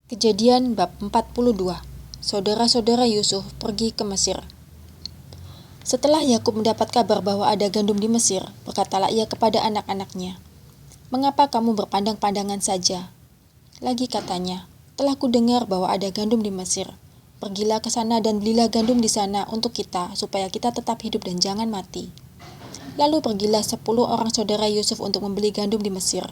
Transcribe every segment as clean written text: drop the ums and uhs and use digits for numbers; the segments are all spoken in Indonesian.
Kejadian bab 42. Saudara-saudara Yusuf pergi ke Mesir. Setelah Yakub mendapat kabar bahwa ada gandum di Mesir, berkatalah ia kepada anak-anaknya, "Mengapa kamu berpandang-pandangan saja?" Lagi katanya, "Telah kudengar bahwa ada gandum di Mesir. Pergilah ke sana dan belilah gandum di sana untuk kita, supaya kita tetap hidup dan jangan mati." Lalu pergilah 10 orang saudara Yusuf untuk membeli gandum di Mesir.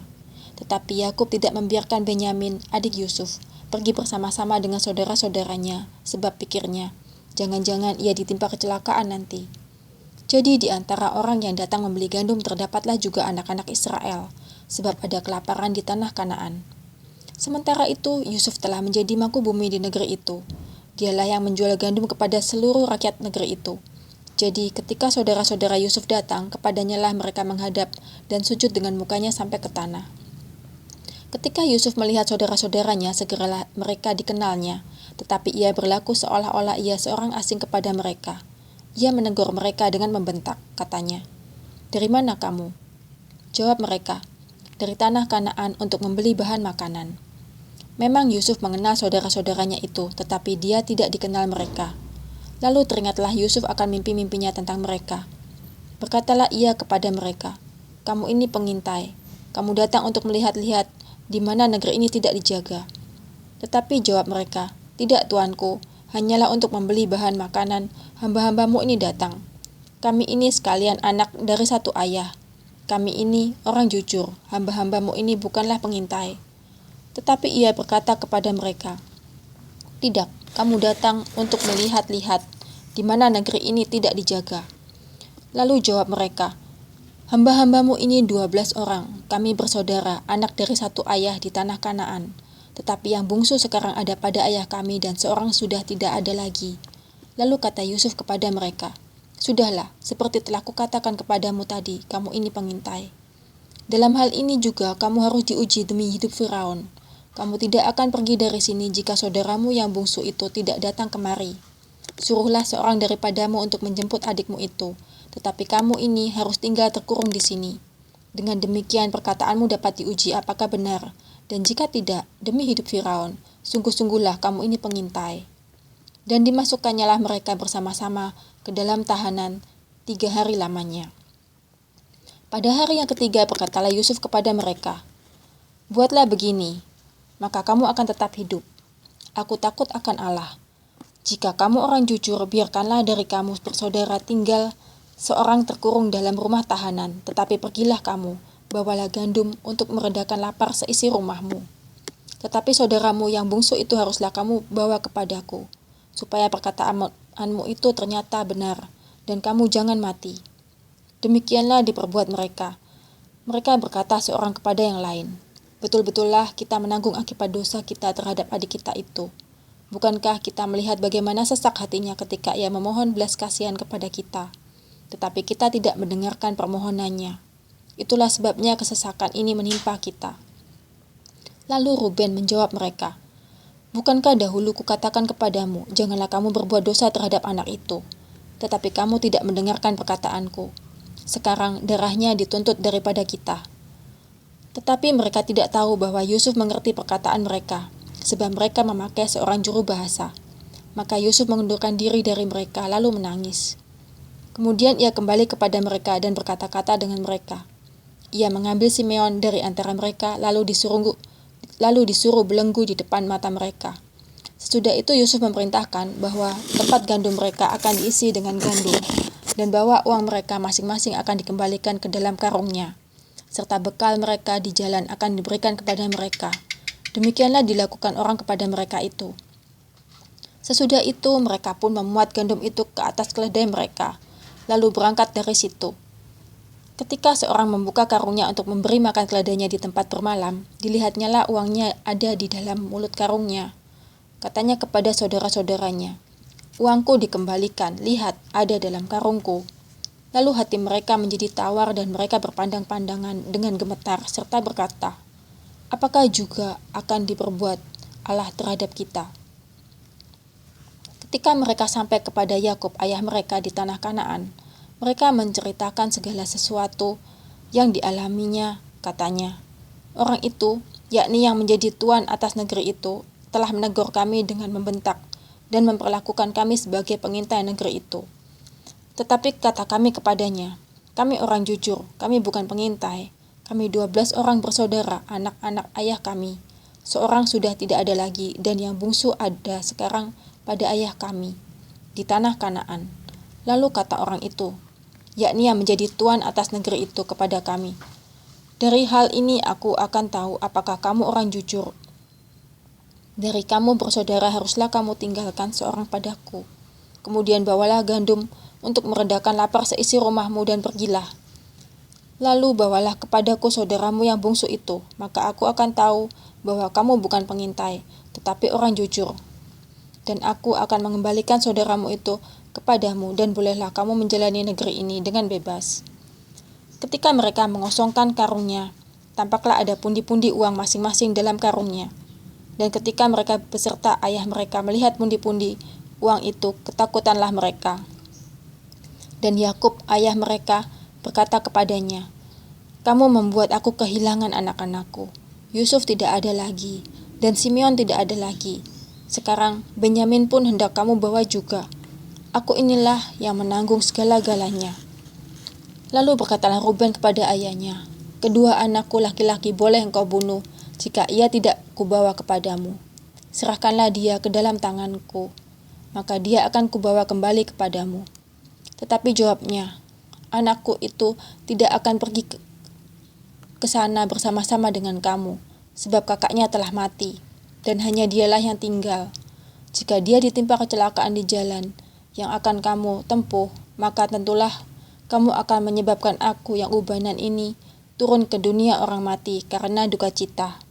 Tetapi Yakub tidak membiarkan Benyamin, adik Yusuf, pergi bersama-sama dengan saudara-saudaranya, sebab pikirnya, jangan-jangan ia ditimpa kecelakaan nanti. Jadi di antara orang yang datang membeli gandum terdapatlah juga anak-anak Israel, sebab ada kelaparan di tanah Kanaan. Sementara itu, Yusuf telah menjadi mangkubumi di negeri itu. Dialah yang menjual gandum kepada seluruh rakyat negeri itu. Jadi ketika saudara-saudara Yusuf datang, kepadanya lah mereka menghadap dan sujud dengan mukanya sampai ke tanah. Ketika Yusuf melihat saudara-saudaranya, segeralah mereka dikenalnya, tetapi ia berlaku seolah-olah ia seorang asing kepada mereka. Ia menegur mereka dengan membentak, katanya, "Dari mana kamu?" Jawab mereka, "Dari tanah Kanaan untuk membeli bahan makanan." Memang Yusuf mengenal saudara-saudaranya itu, tetapi dia tidak dikenal mereka. Lalu teringatlah Yusuf akan mimpi-mimpinya tentang mereka. Berkatalah ia kepada mereka, "Kamu ini pengintai. Kamu datang untuk melihat-lihat di mana negeri ini tidak dijaga." Tetapi jawab mereka, "Tidak, tuanku, hanyalah untuk membeli bahan makanan, hamba-hambamu ini datang. Kami ini sekalian anak dari satu ayah. Kami ini orang jujur, hamba-hambamu ini bukanlah pengintai." Tetapi ia berkata kepada mereka, "Tidak, kamu datang untuk melihat-lihat di mana negeri ini tidak dijaga." Lalu jawab mereka, "Hamba-hambamu ini 12 orang, kami bersaudara, anak dari satu ayah di tanah Kanaan. Tetapi yang bungsu sekarang ada pada ayah kami dan seorang sudah tidak ada lagi." Lalu kata Yusuf kepada mereka, "Sudahlah, seperti telah kukatakan kepadamu tadi, kamu ini pengintai. Dalam hal ini juga kamu harus diuji demi hidup Firaun. Kamu tidak akan pergi dari sini jika saudaramu yang bungsu itu tidak datang kemari. Suruhlah seorang daripadamu untuk menjemput adikmu itu, tetapi kamu ini harus tinggal terkurung di sini. Dengan demikian perkataanmu dapat diuji apakah benar, dan jika tidak, demi hidup Firaun, sungguh-sungguhlah kamu ini pengintai." Dan dimasukkannya mereka bersama-sama ke dalam tahanan 3 hari lamanya. Pada hari yang ketiga berkatalah Yusuf kepada mereka, "Buatlah begini, maka kamu akan tetap hidup. Aku takut akan Allah. Jika kamu orang jujur, biarkanlah dari kamu bersaudara tinggal seorang terkurung dalam rumah tahanan, tetapi pergilah kamu, bawalah gandum untuk meredakan lapar seisi rumahmu. Tetapi saudaramu yang bungsu itu haruslah kamu bawa kepadaku, supaya perkataanmu itu ternyata benar, dan kamu jangan mati." Demikianlah diperbuat mereka. Mereka berkata seorang kepada yang lain, "Betul-betullah kita menanggung akibat dosa kita terhadap adik kita itu. Bukankah kita melihat bagaimana sesak hatinya ketika ia memohon belas kasihan kepada kita? Tetapi kita tidak mendengarkan permohonannya. Itulah sebabnya kesesakan ini menimpa kita." Lalu Ruben menjawab mereka, "Bukankah dahulu kukatakan kepadamu, janganlah kamu berbuat dosa terhadap anak itu? Tetapi kamu tidak mendengarkan perkataanku. Sekarang darahnya dituntut daripada kita." Tetapi mereka tidak tahu bahwa Yusuf mengerti perkataan mereka, sebab mereka memakai seorang juru bahasa. Maka Yusuf mengundurkan diri dari mereka lalu menangis. Kemudian ia kembali kepada mereka dan berkata-kata dengan mereka. Ia mengambil Simeon dari antara mereka lalu disuruh belenggu di depan mata mereka. Sesudah itu Yusuf memerintahkan bahwa tempat gandum mereka akan diisi dengan gandum, dan bahwa uang mereka masing-masing akan dikembalikan ke dalam karungnya, serta bekal mereka di jalan akan diberikan kepada mereka. Demikianlah dilakukan orang kepada mereka itu. Sesudah itu mereka pun memuat gandum itu ke atas keledai mereka, lalu berangkat dari situ. Ketika seorang membuka karungnya untuk memberi makan keledainya di tempat bermalam, dilihatnyalah uangnya ada di dalam mulut karungnya. Katanya kepada saudara-saudaranya, "Uangku dikembalikan, lihat, ada dalam karungku." Lalu hati mereka menjadi tawar dan mereka berpandang-pandangan dengan gemetar serta berkata, "Apakah juga akan diperbuat Allah terhadap kita?" Ketika mereka sampai kepada Yakub ayah mereka di tanah Kanaan, mereka menceritakan segala sesuatu yang dialaminya. Katanya, "Orang itu, yakni yang menjadi tuan atas negeri itu, telah menegur kami dengan membentak dan memperlakukan kami sebagai pengintai negeri itu. Tetapi kata kami kepadanya, kami orang jujur, kami bukan pengintai. Kami 12 orang bersaudara, anak-anak ayah kami. Seorang sudah tidak ada lagi, dan yang bungsu ada sekarang pada ayah kami, di tanah Kanaan. Lalu kata orang itu, yakni yang menjadi tuan atas negeri itu kepada kami, dari hal ini aku akan tahu apakah kamu orang jujur. Dari kamu bersaudara haruslah kamu tinggalkan seorang padaku. Kemudian bawalah gandum untuk meredakan lapar seisi rumahmu dan pergilah. Lalu bawalah kepadaku saudaramu yang bungsu itu, maka aku akan tahu bahwa kamu bukan pengintai, tetapi orang jujur. Dan aku akan mengembalikan saudaramu itu kepadamu, dan bolehlah kamu menjalani negeri ini dengan bebas. Ketika mereka mengosongkan karungnya, tampaklah ada pundi-pundi uang masing-masing dalam karungnya. Dan ketika mereka beserta ayah mereka melihat pundi-pundi uang itu, ketakutanlah mereka. Dan Yakub ayah mereka berkata kepadanya, kamu membuat aku kehilangan anak-anakku. Yusuf tidak ada lagi, dan Simeon tidak ada lagi. Sekarang Benyamin pun hendak kamu bawa juga. Aku inilah yang menanggung segala-galanya. Lalu berkatalah Ruben kepada ayahnya, kedua anakku laki-laki boleh engkau bunuh jika ia tidak kubawa kepadamu. Serahkanlah dia ke dalam tanganku, maka dia akan kubawa kembali kepadamu. Tetapi jawabnya, anakku itu tidak akan pergi ke sana bersama-sama dengan kamu, sebab kakaknya telah mati, dan hanya dialah yang tinggal. Jika dia ditimpa kecelakaan di jalan yang akan kamu tempuh, maka tentulah kamu akan menyebabkan aku yang ubanan ini turun ke dunia orang mati karena duka cita.